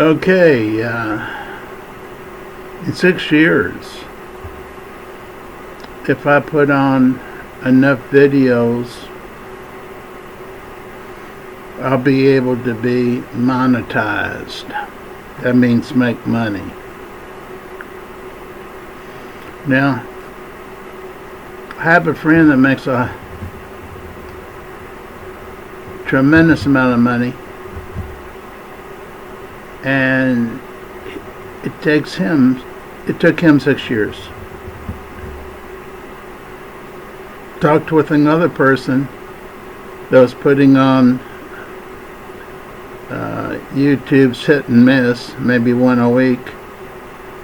Okay, in 6 years, if I put on enough videos, I'll be able to be monetized. That means make money. Now, I have a friend that makes a tremendous amount of money, and it took him 6 years. Talked with another person that was putting on YouTube's hit and miss, maybe one a week,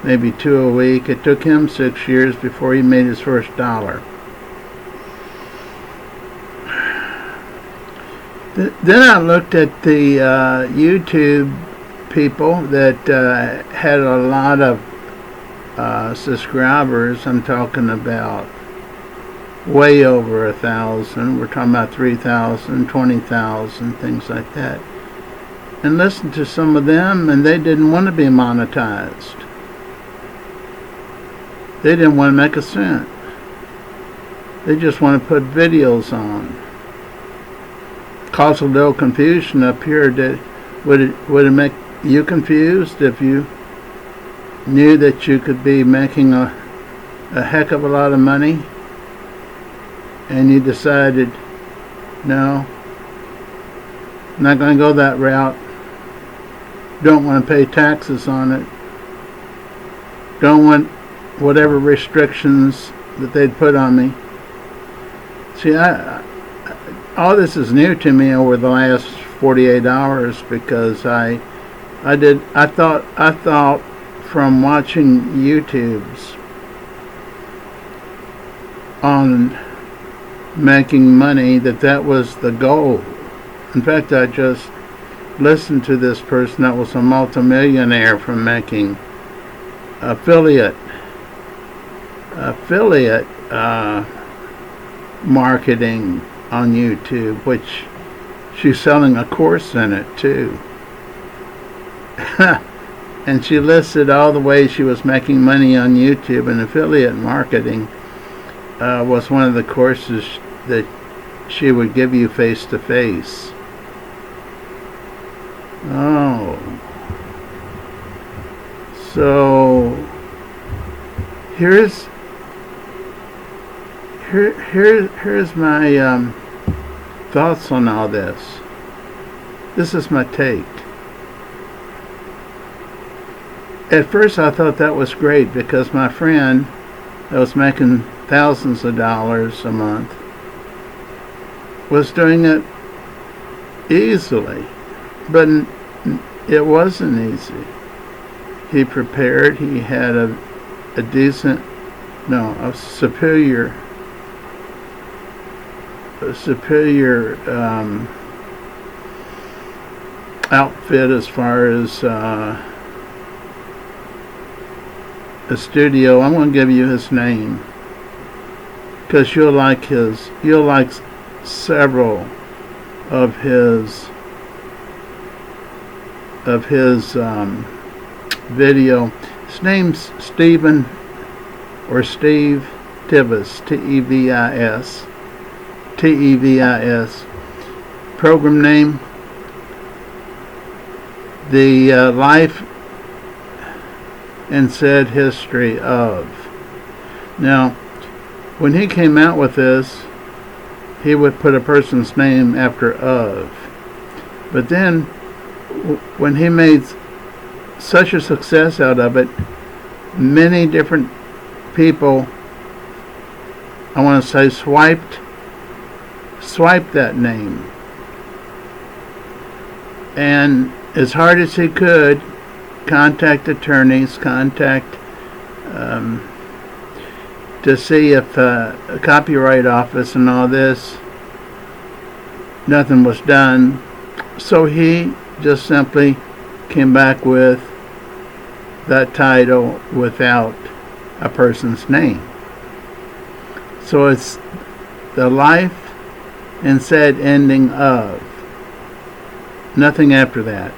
maybe two a week. It took him 6 years before he made his first dollar. Then I looked at the YouTube people that had a lot of subscribers. I'm talking about way over 1,000. We're talking about 3,000, 20,000, things like that. And listened to some of them, and they didn't want to be monetized. They didn't want to make a cent. They just want to put videos on. Cause a little confusion up here. Would it make you confused if you knew that you could be making a heck of a lot of money and you decided, no, I'm not going to go that route, don't want to pay taxes on it, don't want whatever restrictions that they'd put on me? See, all this is new to me over the last 48 hours because I thought from watching YouTube's on making money that was the goal. In fact, I just listened to this person that was a multimillionaire from making affiliate marketing on YouTube, which she's selling a course in it too. And she listed all the ways she was making money on YouTube, and affiliate marketing was one of the courses that she would give you face to face. Oh. So here's my thoughts on all this. This is my take. At first I thought that was great because my friend that was making thousands of dollars a month was doing it easily, but it wasn't easy. He prepared, he had a superior outfit as far as a studio. I'm going to give you his name because you'll like several of his video. His name's Stephen or Steve Tevis, Tevis. Program name, The Life and Said History of. Now, when he came out with this, he would put a person's name after of. But then, when he made such a success out of it, many different people, I want to say, swiped that name. And as hard as he could, contact attorneys, to see if a copyright office and all this, nothing was done. So he just simply came back with that title without a person's name. So it's The Life and Said ending of. Nothing after that.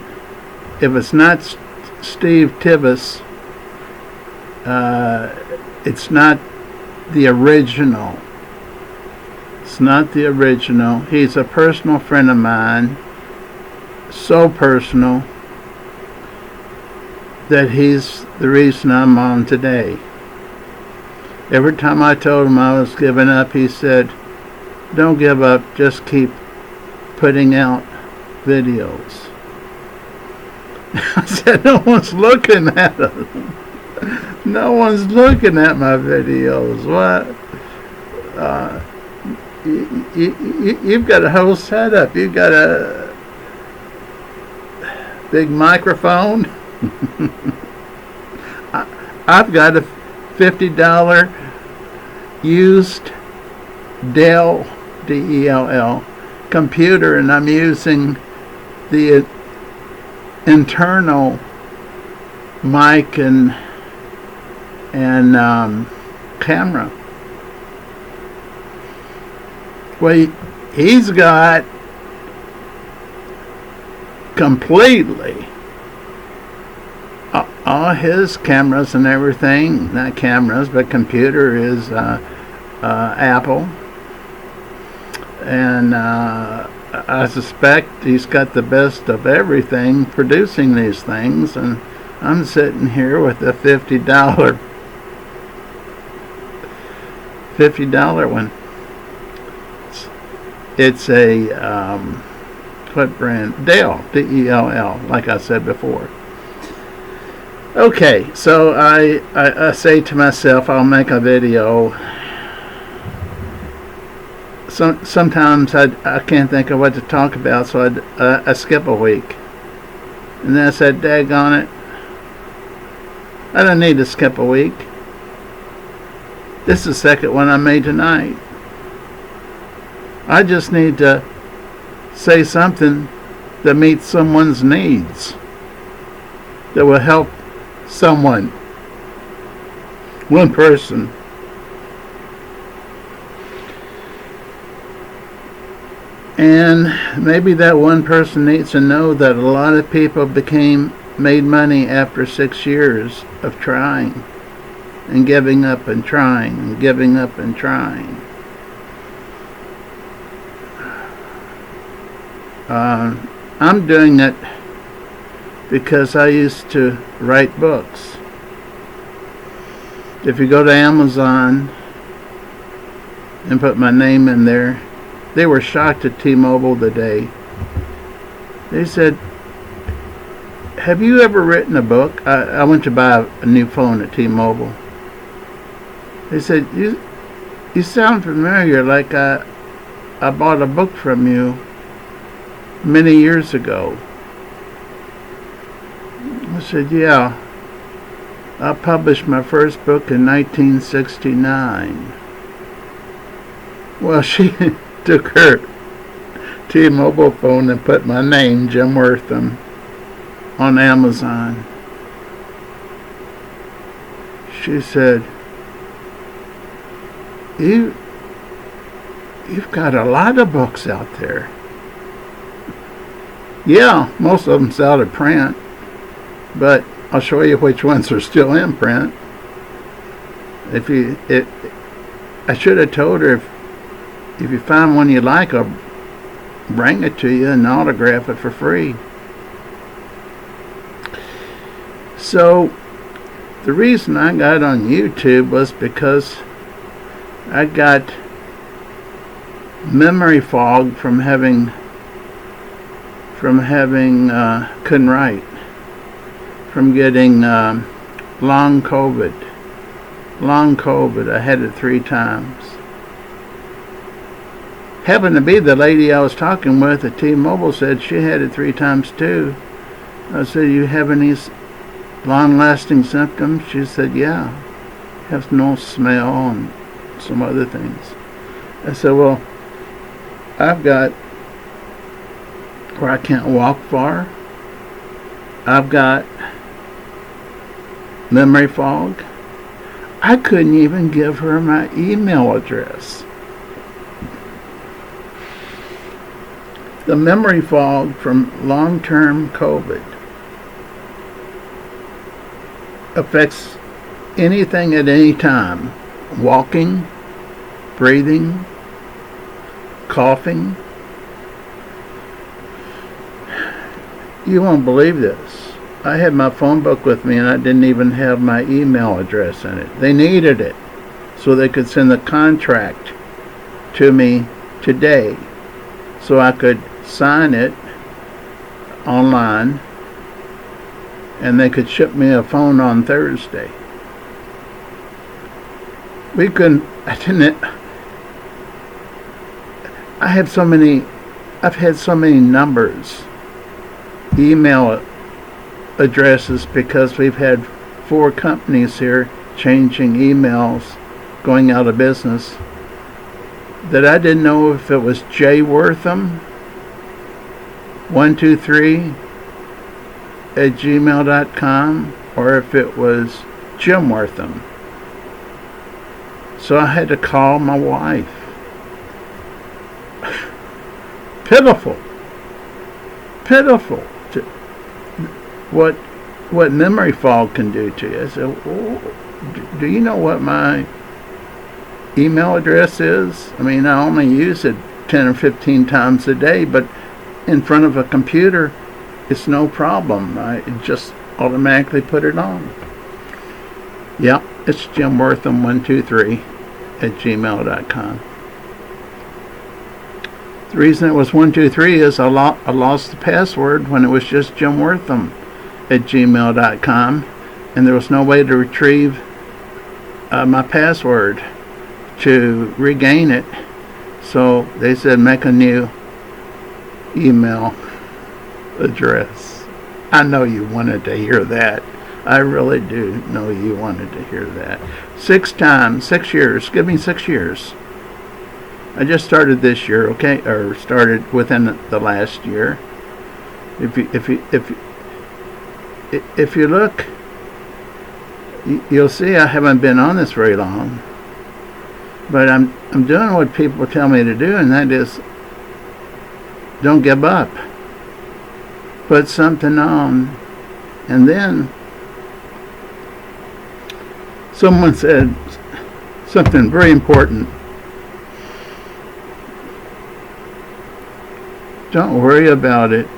If it's not Steve Tivis. It's not the original. It's not the original. He's a personal friend of mine. So personal that he's the reason I'm on today. Every time I told him I was giving up, he said, "Don't give up, just keep putting out videos." I said, "No one's looking at them. No one's looking at my videos. What? You've got a whole setup. You've got a big microphone." I've got a $50 used Dell, D-E-L-L, computer, and I'm using the internal mic and camera. Well, he's got completely all his cameras and everything, not cameras, but computer is Apple. And I suspect he's got the best of everything producing these things. And I'm sitting here with a $50 one. It's a, what brand? Dell, D-E-L-L, like I said before. Okay, so I say to myself, I'll make a video. Sometimes I can't think of what to talk about, so I skip a week. And then I said, daggone it, I don't need to skip a week. This is the second one I made tonight. I just need to say something that meets someone's needs, that will help someone, one person. And maybe that one person needs to know that a lot of people made money after 6 years of trying and giving up and trying and giving up and trying. I'm doing it because I used to write books. If you go to Amazon and put my name in there, they were shocked at T-Mobile today. They said, "Have you ever written a book?" I went to buy a new phone at T-Mobile. They said, you sound familiar, like I bought a book from you many years ago." I said, "Yeah, I published my first book in 1969. Well, she took her T-Mobile phone and put my name, Jim Wortham, on Amazon. She said, You've got a lot of books out there." Yeah, most of them's out of print, but I'll show you which ones are still in print. I should have told her, if you find one you like, I'll bring it to you and autograph it for free. So the reason I got on YouTube was because I got memory fog from having couldn't write, from getting long COVID. I had it 3 times. Happened to be the lady I was talking with at T-Mobile said she had it 3 times too. I said, "You have any long-lasting symptoms?" She said, "Yeah, have no smell and some other things." I said, "Well, I've got where I can't walk far. I've got memory fog. I couldn't even give her my email address." The memory fog from long-term COVID. affects anything at any time. Walking, breathing, coughing. You won't believe this. I had my phone book with me and I didn't even have my email address in it. They needed it so they could send the contract to me today so I could sign it online and they could ship me a phone on Thursday. I've had so many numbers, email addresses, because we've had 4 companies here changing emails, going out of business, that I didn't know if it was J Wortham 123 at gmail.com or if it was Jim Wortham. So I had to call my wife. Pitiful to what memory fog can do to you. I said, do you know what my email address is? I mean, I only use it 10 or 15 times a day, but in front of a computer, it's no problem. I just automatically put it on. Yep, it's Jim Wortham 123 at gmail.com. The reason it was 123 is I lost the password when it was just Jim Wortham at gmail.com, and there was no way to retrieve my password to regain it. So they said make a new email address. I know you wanted to hear that. I really do know you wanted to hear that. 6 years. Give me 6 years. I just started this year, okay, or started within the last year. If you look, you'll see I haven't been on this very long. But I'm doing what people tell me to do, and that is, don't give up. Put something on. And then someone said something very important. Don't worry about it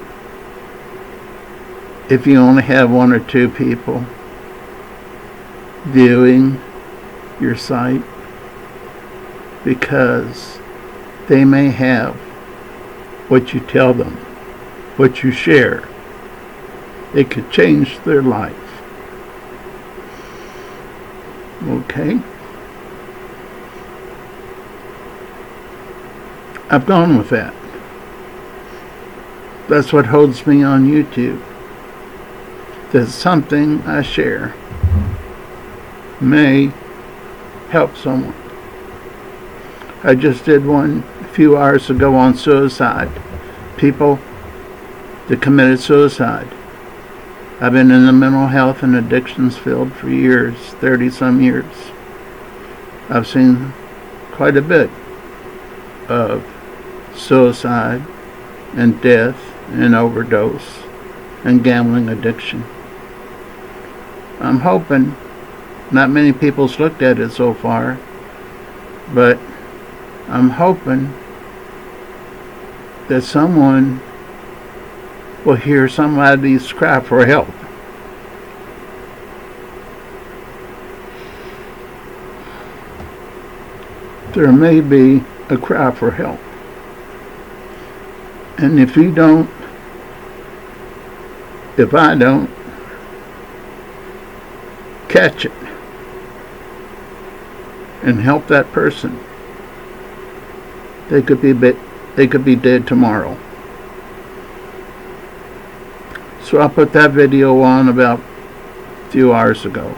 if you only have 1 or 2 people viewing your site, because they may have what you tell them, what you share. It could change their life. Okay? I've gone with that. That's what holds me on YouTube. That something I share may help someone. I just did one a few hours ago on suicide. People that committed suicide. I've been in the mental health and addictions field for years, 30-some years. I've seen quite a bit of suicide and death and overdose and gambling addiction. I'm hoping not many people's looked at it so far, but I'm hoping that someone will hear somebody's cry for help. There may be a cry for help. And if I don't catch it and help that person, they could be dead tomorrow. So I put that video on about a few hours ago.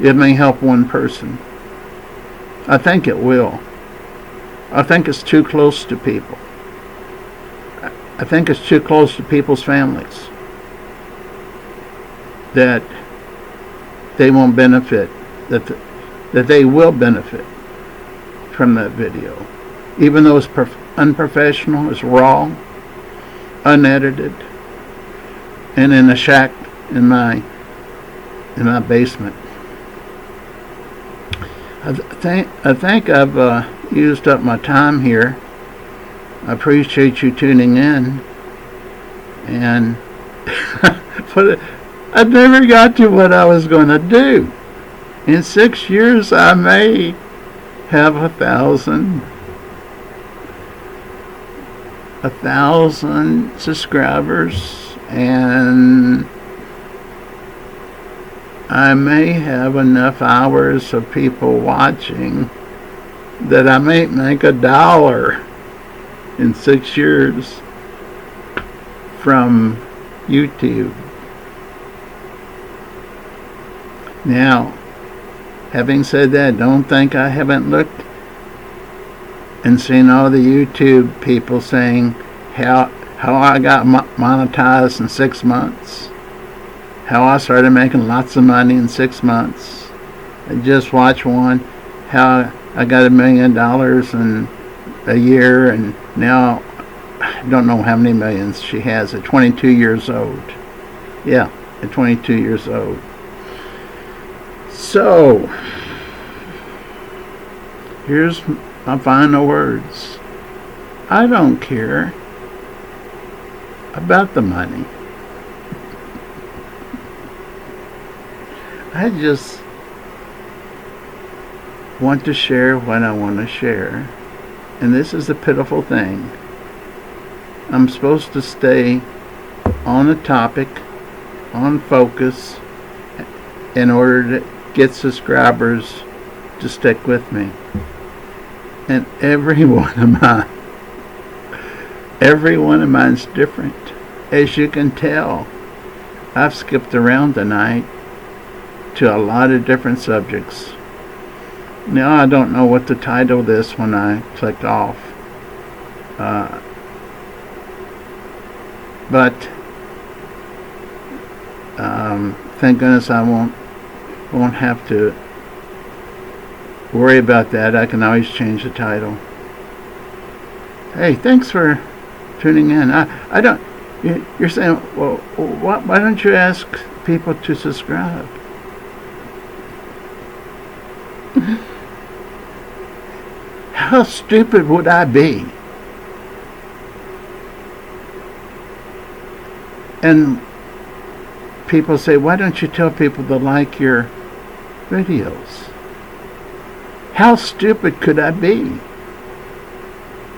It may help one person. I think it will. I think it's too close to people. I think it's too close to people's families, that they won't benefit, that they will benefit from that video. Even though it's unprofessional, it's raw, unedited, and in a shack in my in my basement. I think I've used up my time here. I appreciate you tuning in, and but I never got to what I was going to do. In 6 years, I may have 1,000 subscribers, and I may have enough hours of people watching that I may make $1 in 6 years from YouTube. Now, having said that, don't think I haven't looked and seen all the YouTube people saying how I got monetized in 6 months, how I started making lots of money in 6 months. I just watched one, how I got $1 million in a year, and now I don't know how many millions she has at 22 years old. Yeah, at 22 years old. So, here's my final words. I don't care about the money. I just want to share what I want to share. And this is the pitiful thing. I'm supposed to stay on the topic, on focus, in order to get subscribers to stick with me. And every one of mine's different. As you can tell, I've skipped around tonight to a lot of different subjects. Now I don't know what to title this when I click off. But thank goodness I won't have to worry about that. I can always change the title. Hey, thanks for tuning in. I don't. You're saying, well, why don't you ask people to subscribe? How stupid would I be? And people say, why don't you tell people to like your videos? How stupid could I be?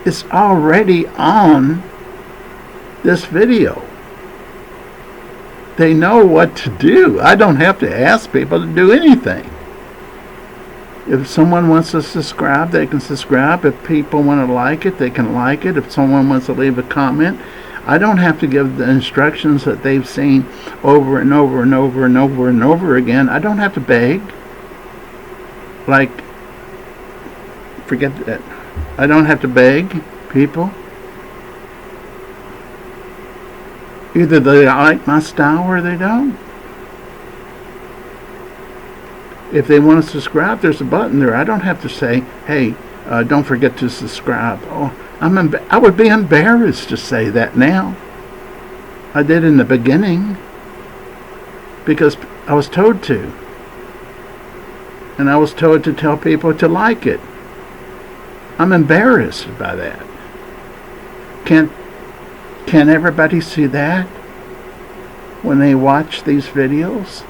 It's already on this video. They know what to do. I don't have to ask people to do anything. If someone wants to subscribe, they can subscribe. If people want to like it, they can like it. If someone wants to leave a comment, I don't have to give the instructions that they've seen over and over and over and over and over again. I don't have to beg. Like, forget that. I don't have to beg people. Either they like my style or they don't. If they want to subscribe, there's a button there. I don't have to say, hey, don't forget to subscribe. Oh, I would be embarrassed to say that now. I did in the beginning because I was told to. And I was told to tell people to like it. I'm embarrassed by that. Can everybody see that when they watch these videos?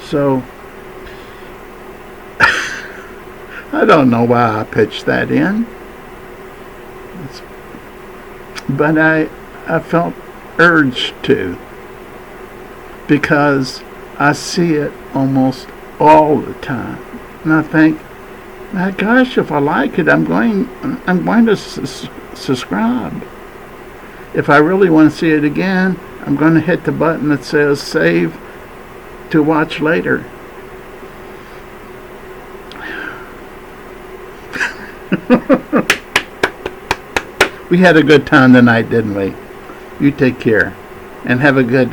So, I don't know why I pitched that in. But I felt urged to. Because I see it almost all the time. And I think, my gosh, if I like it, I'm going to subscribe. If I really want to see it again, I'm going to hit the button that says save to watch later. We had a good time tonight, didn't we? You take care and have a good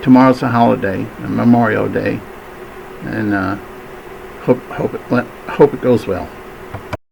tomorrow's a holiday, Memorial Day, and hope it goes well.